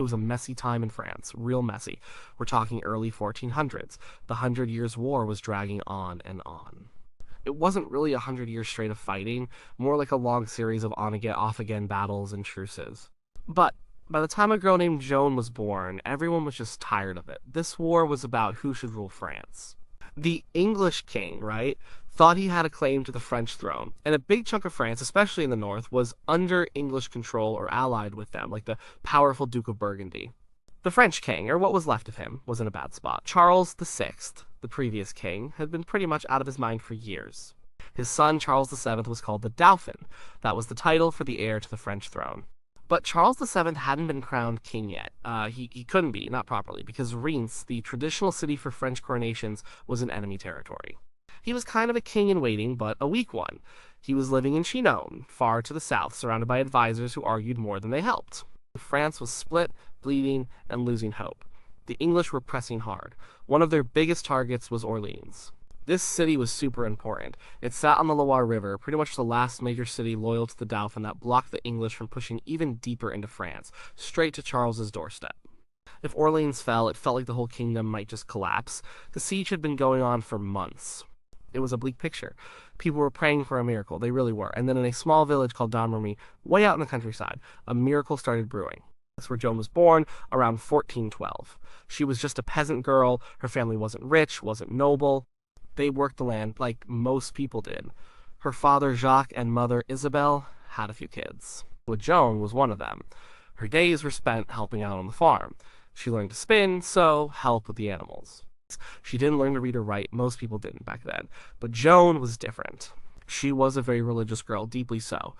It was a messy time in France, real messy. We're talking early 1400s. The Hundred Years' War was dragging on and on. It wasn't really 100 years straight of fighting, more like a long series of on-again, off-again battles and truces. But by the time a girl named Joan was born, everyone was just tired of it. This war was about who should rule France. The English king, right, thought he had a claim to the French throne, and a big chunk of France, especially in the north, was under English control or allied with them, like the powerful Duke of Burgundy. The French king, or what was left of him, was in a bad spot. Charles VI, the previous king, had been pretty much out of his mind for years. His son, Charles VII, was called the Dauphin. That was the title for the heir to the French throne. But Charles VII hadn't been crowned king yet. He couldn't be, not properly, because Reims, the traditional city for French coronations, was in enemy territory. He was kind of a king in waiting, but a weak one. He was living in Chinon, far to the south, surrounded by advisors who argued more than they helped. France was split, bleeding, and losing hope. The English were pressing hard. One of their biggest targets was Orléans. This city was super important. It sat on the Loire River, pretty much the last major city loyal to the Dauphin that blocked the English from pushing even deeper into France, straight to Charles's doorstep. If Orléans fell, it felt like the whole kingdom might just collapse. The siege had been going on for months. It was a bleak picture. People were praying for a miracle, they really were. And then in a small village called Domremy, way out in the countryside, a miracle started brewing. That's where Joan was born, around 1412. She was just a peasant girl, her family wasn't rich, wasn't noble. They worked the land like most people did. Her father Jacques and mother Isabel had a few kids. But Joan was one of them. Her days were spent helping out on the farm. She learned to spin, sew, help with the animals. She didn't learn to read or write, most people didn't back then. But Joan was different. She was a very religious girl, deeply so.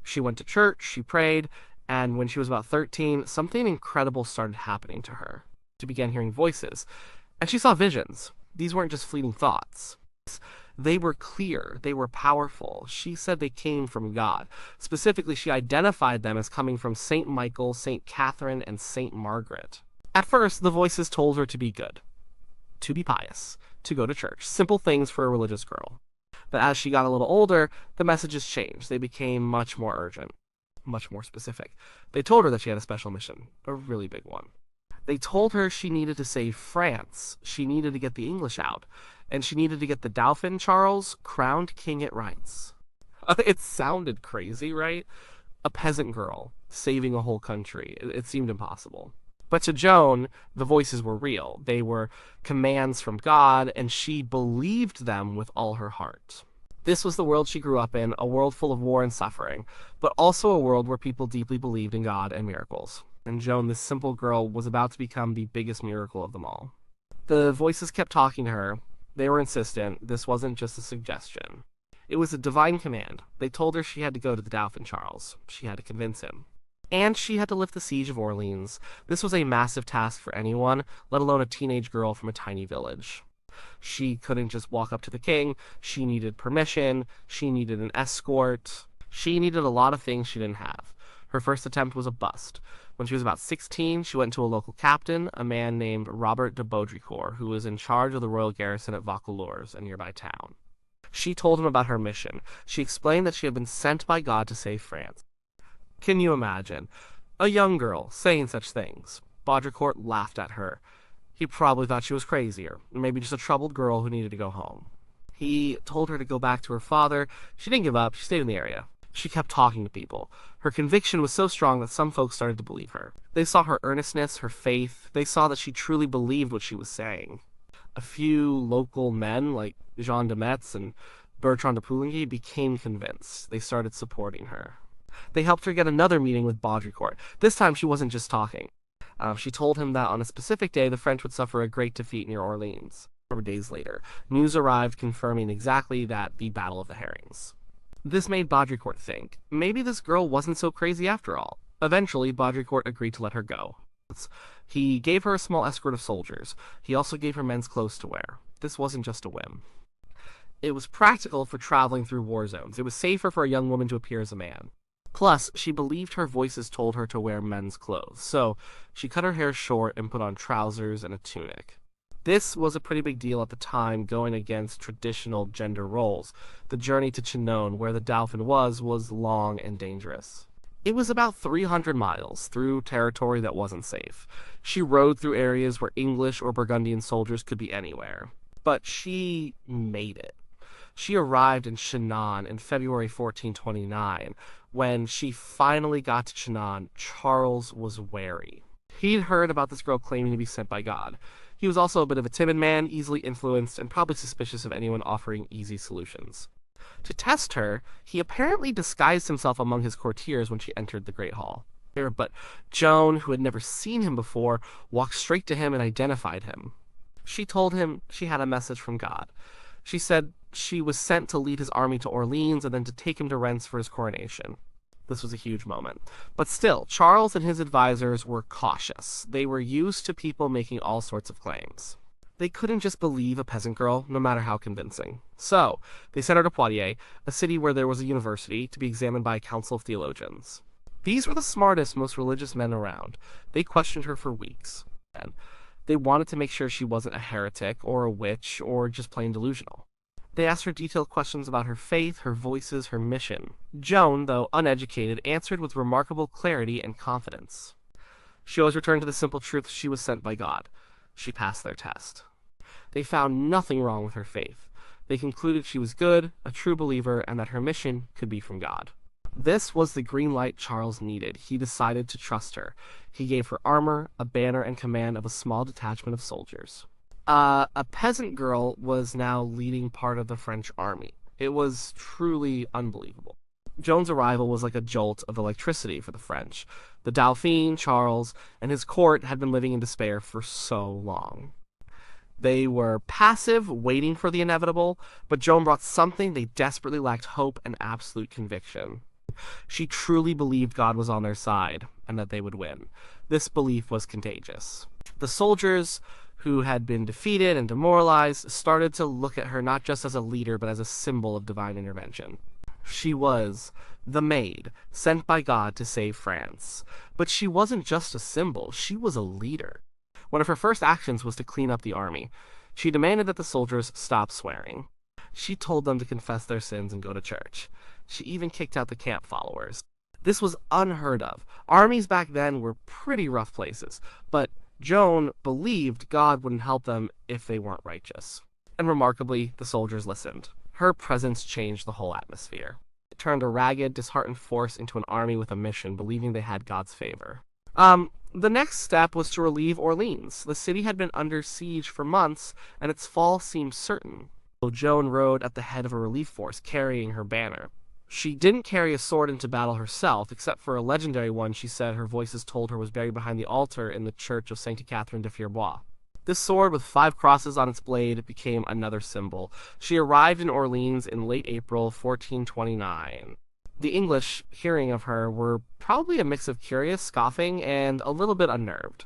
She went to church, she prayed, and when she was about 13, something incredible started happening to her. She began hearing voices, and she saw visions. These weren't just fleeting thoughts. They were clear, they were powerful. She said they came from God. Specifically, she identified them as coming from St. Michael, St. Catherine, and St. Margaret. At first, the voices told her to be good, to be pious, to go to church. Simple things for a religious girl. But as she got a little older, the messages changed. They became much more urgent, much more specific. They told her that she had a special mission, a really big one. They told her she needed to save France. She needed to get the English out. And she needed to get the Dauphin Charles crowned king at Reims. It sounded crazy, right? A peasant girl saving a whole country. It seemed impossible. But to Joan, the voices were real. They were commands from God, and she believed them with all her heart. This was the world she grew up in, a world full of war and suffering, but also a world where people deeply believed in God and miracles. And Joan, this simple girl, was about to become the biggest miracle of them all. The voices kept talking to her. They were insistent. This wasn't just a suggestion. It was a divine command. They told her she had to go to the Dauphin Charles. She had to convince him. And she had to lift the siege of Orleans. This was a massive task for anyone, let alone a teenage girl from a tiny village. She couldn't just walk up to the king. She needed permission. She needed an escort. She needed a lot of things she didn't have. Her first attempt was a bust. When she was about 16, she went to a local captain, a man named Robert de Baudricourt, who was in charge of the royal garrison at Vaucouleurs, a nearby town. She told him about her mission. She explained that she had been sent by God to save France. Can you imagine? A young girl saying such things. Baudricourt laughed at her. He probably thought she was crazy, or maybe just a troubled girl who needed to go home. He told her to go back to her father. She didn't give up. She stayed in the area. She kept talking to people. Her conviction was so strong that some folks started to believe her. They saw her earnestness, her faith. They saw that she truly believed what she was saying. A few local men, like Jean de Metz and Bertrand de Poulengy, became convinced. They started supporting her. They helped her get another meeting with Baudricourt. This time she wasn't just talking. She told him that on a specific day the French would suffer a great defeat near Orleans. 4 days later, news arrived confirming exactly that, the Battle of the Herrings. This made Baudricourt think, maybe this girl wasn't so crazy after all. Eventually, Baudricourt agreed to let her go. He gave her a small escort of soldiers. He also gave her men's clothes to wear. This wasn't just a whim. It was practical for traveling through war zones. It was safer for a young woman to appear as a man. Plus, she believed her voices told her to wear men's clothes, so she cut her hair short and put on trousers and a tunic. This was a pretty big deal at the time, going against traditional gender roles. The journey to Chinon, where the Dauphin was long and dangerous. It was about 300 miles through territory that wasn't safe. She rode through areas where English or Burgundian soldiers could be anywhere. But she made it. She arrived in Chinon in February 1429. When she finally got to Chinon, Charles was wary. He'd heard about this girl claiming to be sent by God. He was also a bit of a timid man, easily influenced, and probably suspicious of anyone offering easy solutions. To test her, he apparently disguised himself among his courtiers when she entered the Great Hall. But Joan, who had never seen him before, walked straight to him and identified him. She told him she had a message from God. She said she was sent to lead his army to Orléans and then to take him to Rennes for his coronation. This was a huge moment. But still, Charles and his advisors were cautious. They were used to people making all sorts of claims. They couldn't just believe a peasant girl, no matter how convincing. So, they sent her to Poitiers, a city where there was a university, to be examined by a council of theologians. These were the smartest, most religious men around. They questioned her for weeks. And they wanted to make sure she wasn't a heretic, or a witch, or just plain delusional. They asked her detailed questions about her faith, her voices, her mission. Joan, though uneducated, answered with remarkable clarity and confidence. She always returned to the simple truth she was sent by God. She passed their test. They found nothing wrong with her faith. They concluded she was good, a true believer, and that her mission could be from God. This was the green light Charles needed. He decided to trust her. He gave her armor, a banner, and command of a small detachment of soldiers. A peasant girl was now leading part of the French army. It was truly unbelievable. Joan's arrival was like a jolt of electricity for the French. The Dauphin, Charles, and his court had been living in despair for so long. They were passive, waiting for the inevitable, but Joan brought something they desperately lacked: hope and absolute conviction. She truly believed God was on their side, and that they would win. This belief was contagious. The soldiers, who had been defeated and demoralized, started to look at her not just as a leader, but as a symbol of divine intervention. She was the maid, sent by God to save France. But she wasn't just a symbol, she was a leader. One of her first actions was to clean up the army. She demanded that the soldiers stop swearing. She told them to confess their sins and go to church. She even kicked out the camp followers. This was unheard of. Armies back then were pretty rough places, but Joan believed God wouldn't help them if they weren't righteous. And remarkably, the soldiers listened. Her presence changed the whole atmosphere. It turned a ragged, disheartened force into an army with a mission, believing they had God's favor. The next step was to relieve Orléans. The city had been under siege for months, and its fall seemed certain. So Joan rode at the head of a relief force, carrying her banner. She didn't carry a sword into battle herself, except for a legendary one she said her voices told her was buried behind the altar in the church of Sainte Catherine de Fierbois. This sword, with 5 crosses on its blade, became another symbol. She arrived in Orléans in late April 1429. The English, hearing of her, were probably a mix of curious, scoffing, and a little bit unnerved.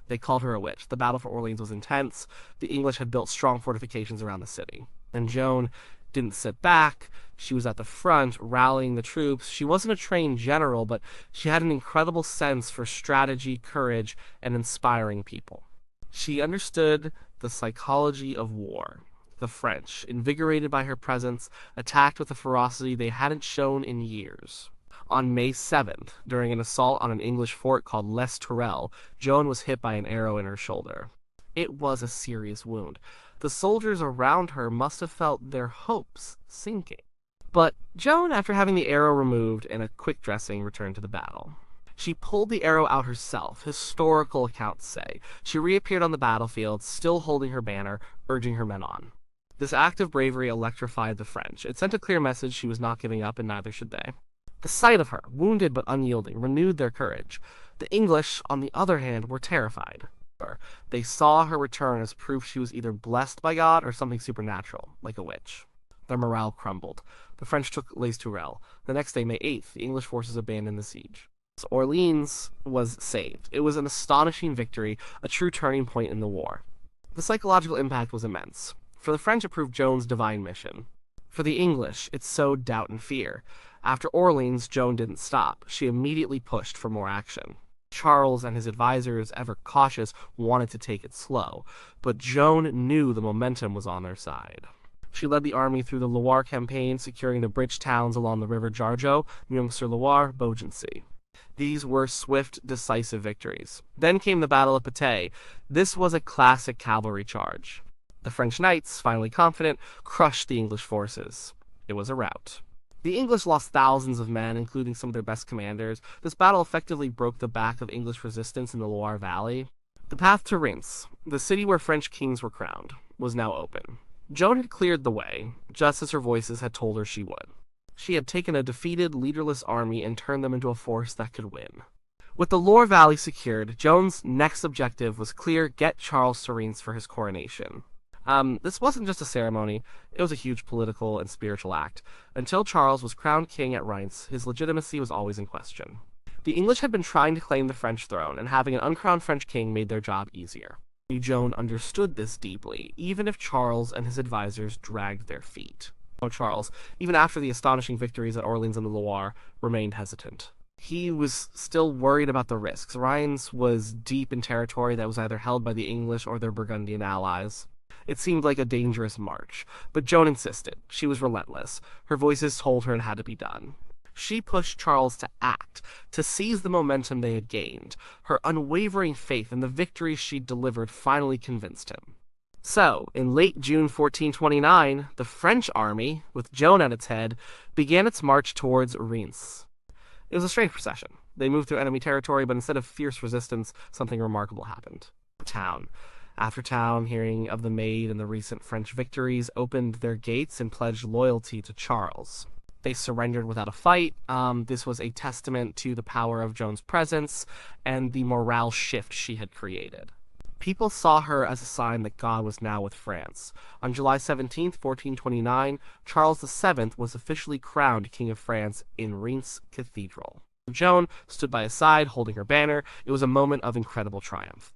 They called her a witch. The battle for Orléans was intense. The English had built strong fortifications around the city. And Joan didn't sit back. She was at the front, rallying the troops. She wasn't a trained general, but she had an incredible sense for strategy, courage, and inspiring people. She understood the psychology of war. The French, invigorated by her presence, attacked with a ferocity they hadn't shown in years. On May 7th, during an assault on an English fort called Les Tourelles, Joan was hit by an arrow in her shoulder. It was a serious wound. The soldiers around her must have felt their hopes sinking. But Joan, after having the arrow removed and a quick dressing, returned to the battle. She pulled the arrow out herself, historical accounts say. She reappeared on the battlefield, still holding her banner, urging her men on. This act of bravery electrified the French. It sent a clear message she was not giving up, and neither should they. The sight of her, wounded but unyielding, renewed their courage. The English, on the other hand, were terrified. They saw her return as proof she was either blessed by God or something supernatural, like a witch. Their morale crumbled. The French took Les Tourelles. The next day, May 8th, the English forces abandoned the siege. Orléans was saved. It was an astonishing victory, a true turning point in the war. The psychological impact was immense. For the French, it proved Joan's divine mission. For the English, it sowed doubt and fear. After Orléans, Joan didn't stop. She immediately pushed for more action. Charles and his advisors, ever cautious, wanted to take it slow, but Joan knew the momentum was on their side. She led the army through the Loire campaign, securing the bridge towns along the river Jargeau, Meung-sur-Loire, Beaugency. These were swift, decisive victories. Then came the Battle of Patay. This was a classic cavalry charge. The French knights, finally confident, crushed the English forces. It was a rout. The English lost thousands of men, including some of their best commanders. This battle effectively broke the back of English resistance in the Loire Valley. The path to Reims, the city where French kings were crowned, was now open. Joan had cleared the way, just as her voices had told her she would. She had taken a defeated, leaderless army and turned them into a force that could win. With the Loire Valley secured, Joan's next objective was clear: get Charles to Reims for his coronation. This wasn't just a ceremony, it was a huge political and spiritual act. Until Charles was crowned king at Reims, his legitimacy was always in question. The English had been trying to claim the French throne, and having an uncrowned French king made their job easier. Joan understood this deeply, even if Charles and his advisors dragged their feet. Charles, even after the astonishing victories at Orléans and the Loire, remained hesitant. He was still worried about the risks. Reims was deep in territory that was either held by the English or their Burgundian allies. It seemed like a dangerous march, but Joan insisted. She was relentless. Her voices told her it had to be done. She pushed Charles to act, to seize the momentum they had gained. Her unwavering faith in the victories she'd delivered finally convinced him. So, in late June 1429, the French army, with Joan at its head, began its march towards Reims. It was a strange procession. They moved through enemy territory, but instead of fierce resistance, something remarkable happened. Town after town, hearing of the Maid and the recent French victories, opened their gates and pledged loyalty to Charles. They surrendered without a fight. This was a testament to the power of Joan's presence and the morale shift she had created. People saw her as a sign that God was now with France. On July 17, 1429, Charles VII was officially crowned King of France in Reims Cathedral. Joan stood by his side, holding her banner. It was a moment of incredible triumph.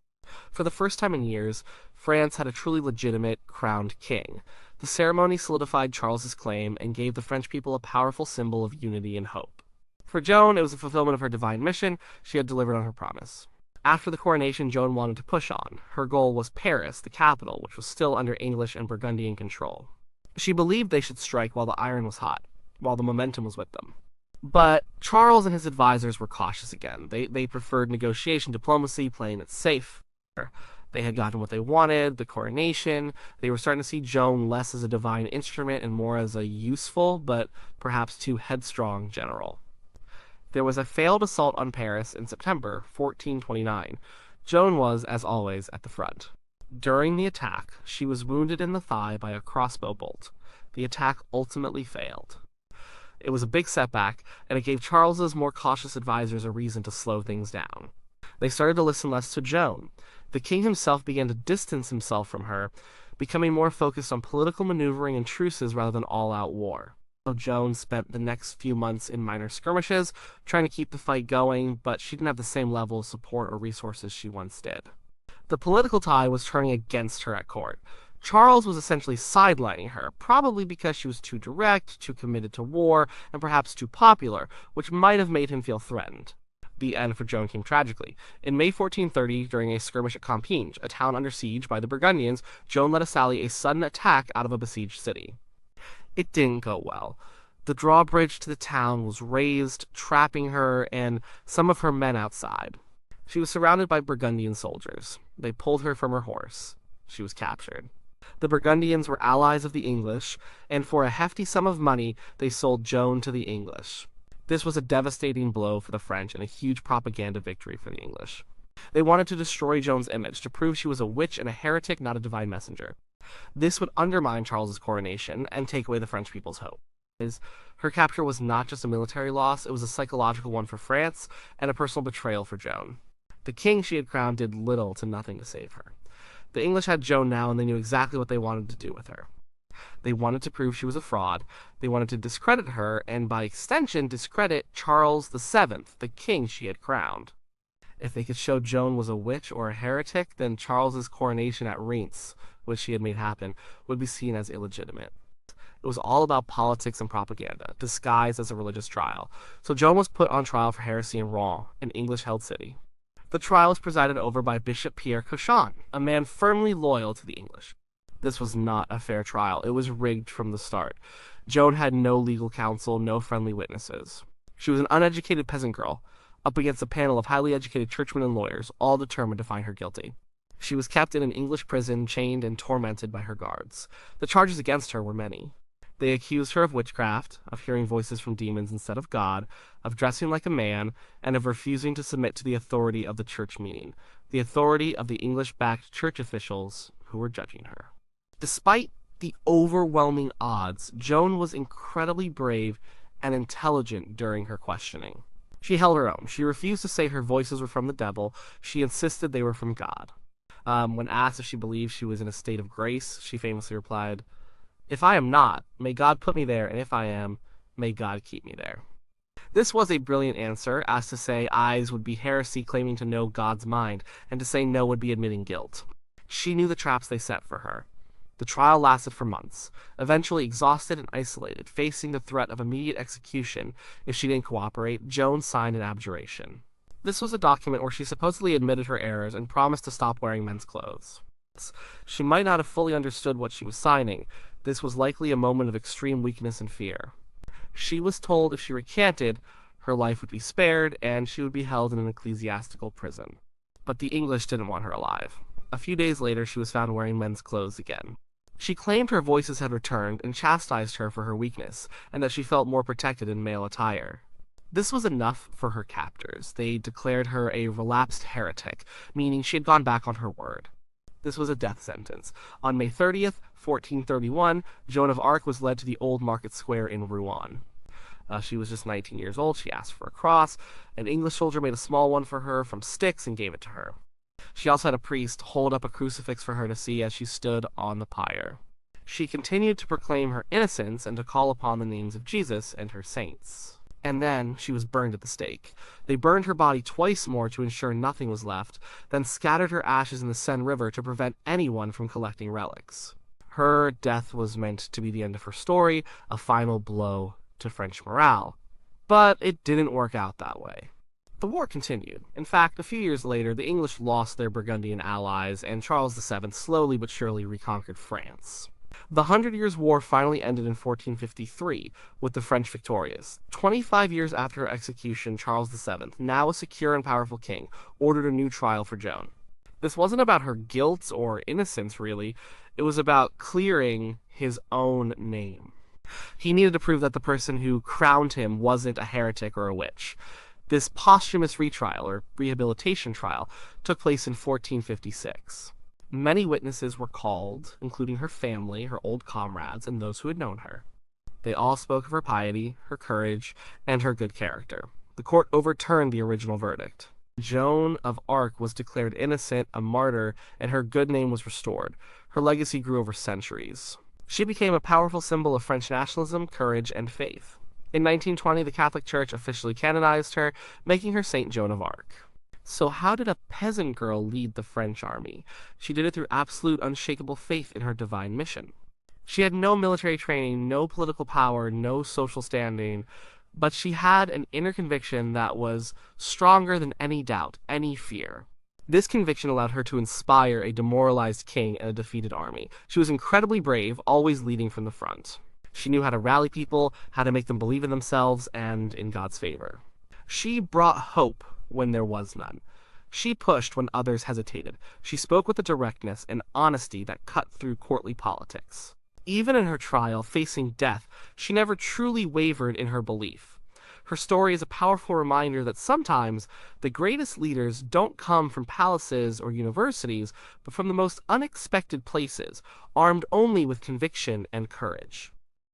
For the first time in years, France had a truly legitimate crowned king. The ceremony solidified Charles's claim and gave the French people a powerful symbol of unity and hope. For Joan, it was a fulfillment of her divine mission. She had delivered on her promise. After the coronation, Joan wanted to push on. Her goal was Paris, the capital, which was still under English and Burgundian control. She believed they should strike while the iron was hot, while the momentum was with them. But Charles and his advisors were cautious again. They preferred negotiation, diplomacy, playing it safe. They had gotten what they wanted, the coronation. They were starting to see Joan less as a divine instrument and more as a useful, but perhaps too headstrong general. There was a failed assault on Paris in September 1429. Joan was, as always, at the front. During the attack, she was wounded in the thigh by a crossbow bolt. The attack ultimately failed. It was a big setback, and it gave Charles's more cautious advisors a reason to slow things down. They started to listen less to Joan. The king himself began to distance himself from her, becoming more focused on political maneuvering and truces rather than all-out war. So Joan spent the next few months in minor skirmishes, trying to keep the fight going, but she didn't have the same level of support or resources she once did. The political tide was turning against her at court. Charles was essentially sidelining her, probably because she was too direct, too committed to war, and perhaps too popular, which might have made him feel threatened. The end for Joan came tragically. In May 1430, during a skirmish at Compiègne, a town under siege by the Burgundians, Joan led a sally a sudden attack out of a besieged city. It didn't go well. The drawbridge to the town was raised, trapping her and some of her men outside. She was surrounded by Burgundian soldiers. They pulled her from her horse. She was captured. The Burgundians were allies of the English, and for a hefty sum of money, they sold Joan to the English. This was a devastating blow for the French and a huge propaganda victory for the English. They wanted to destroy Joan's image, to prove she was a witch and a heretic, not a divine messenger. This would undermine Charles's coronation and take away the French people's hope. Her capture was not just a military loss, it was a psychological one for France and a personal betrayal for Joan. The king she had crowned did little to nothing to save her. The English had Joan now, and they knew exactly what they wanted to do with her. They wanted to prove she was a fraud, they wanted to discredit her, and by extension discredit Charles VII, the king she had crowned. If they could show Joan was a witch or a heretic, then Charles's coronation at Reims, which she had made happen, would be seen as illegitimate. It was all about politics and propaganda, disguised as a religious trial. So Joan was put on trial for heresy in Rouen, an English-held city. The trial was presided over by Bishop Pierre Cauchon, a man firmly loyal to the English. This was not a fair trial. It was rigged from the start. Joan had no legal counsel, no friendly witnesses. She was an uneducated peasant girl, up against a panel of highly educated churchmen and lawyers, all determined to find her guilty. She was kept in an English prison, chained and tormented by her guards. The charges against her were many. They accused her of witchcraft, of hearing voices from demons instead of God, of dressing like a man, and of refusing to submit to the authority of the church meeting, the authority of the English-backed church officials who were judging her. Despite the overwhelming odds, Joan was incredibly brave and intelligent during her questioning. She held her own. She refused to say her voices were from the devil. She insisted they were from God. When asked if she believed she was in a state of grace, she famously replied, "If I am not, may God put me there, and if I am, may God keep me there." This was a brilliant answer, as to say ayes would be heresy claiming to know God's mind, and to say no would be admitting guilt. She knew the traps they set for her. The trial lasted for months. Eventually exhausted and isolated, facing the threat of immediate execution if she didn't cooperate, Joan signed an abjuration. This was a document where she supposedly admitted her errors and promised to stop wearing men's clothes. She might not have fully understood what she was signing. This was likely a moment of extreme weakness and fear. She was told if she recanted, her life would be spared and she would be held in an ecclesiastical prison. But the English didn't want her alive. A few days later, she was found wearing men's clothes again. She claimed her voices had returned and chastised her for her weakness, and that she felt more protected in male attire. This was enough for her captors. They declared her a relapsed heretic, meaning she had gone back on her word. This was a death sentence. On May 30th, 1431, Joan of Arc was led to the Old Market Square in Rouen. She was just 19 years old. She asked for a cross. An English soldier made a small one for her from sticks and gave it to her. She also had a priest hold up a crucifix for her to see as she stood on the pyre. She continued to proclaim her innocence and to call upon the names of Jesus and her saints. And then she was burned at the stake. They burned her body twice more to ensure nothing was left, then scattered her ashes in the Seine River to prevent anyone from collecting relics. Her death was meant to be the end of her story, a final blow to French morale. But it didn't work out that way. The war continued. In fact, a few years later, the English lost their Burgundian allies, and Charles VII slowly but surely reconquered France. The 100 Years' War finally ended in 1453, with the French victorious. 25 years after her execution, Charles VII, now a secure and powerful king, ordered a new trial for Joan. This wasn't about her guilt or innocence, really. It was about clearing his own name. He needed to prove that the person who crowned him wasn't a heretic or a witch. This posthumous retrial, or rehabilitation trial, took place in 1456. Many witnesses were called, including her family, her old comrades, and those who had known her. They all spoke of her piety, her courage, and her good character. The court overturned the original verdict. Joan of Arc was declared innocent, a martyr, and her good name was restored. Her legacy grew over centuries. She became a powerful symbol of French nationalism, courage, and faith. In 1920, the Catholic Church officially canonized her, making her Saint Joan of Arc. So how did a peasant girl lead the French army? She did it through absolute, unshakable faith in her divine mission. She had no military training, no political power, no social standing, but she had an inner conviction that was stronger than any doubt, any fear. This conviction allowed her to inspire a demoralized king and a defeated army. She was incredibly brave, always leading from the front. She knew how to rally people, how to make them believe in themselves and in God's favor. She brought hope when there was none. She pushed when others hesitated. She spoke with a directness and honesty that cut through courtly politics. Even in her trial, facing death, she never truly wavered in her belief. Her story is a powerful reminder that sometimes the greatest leaders don't come from palaces or universities, but from the most unexpected places, armed only with conviction and courage.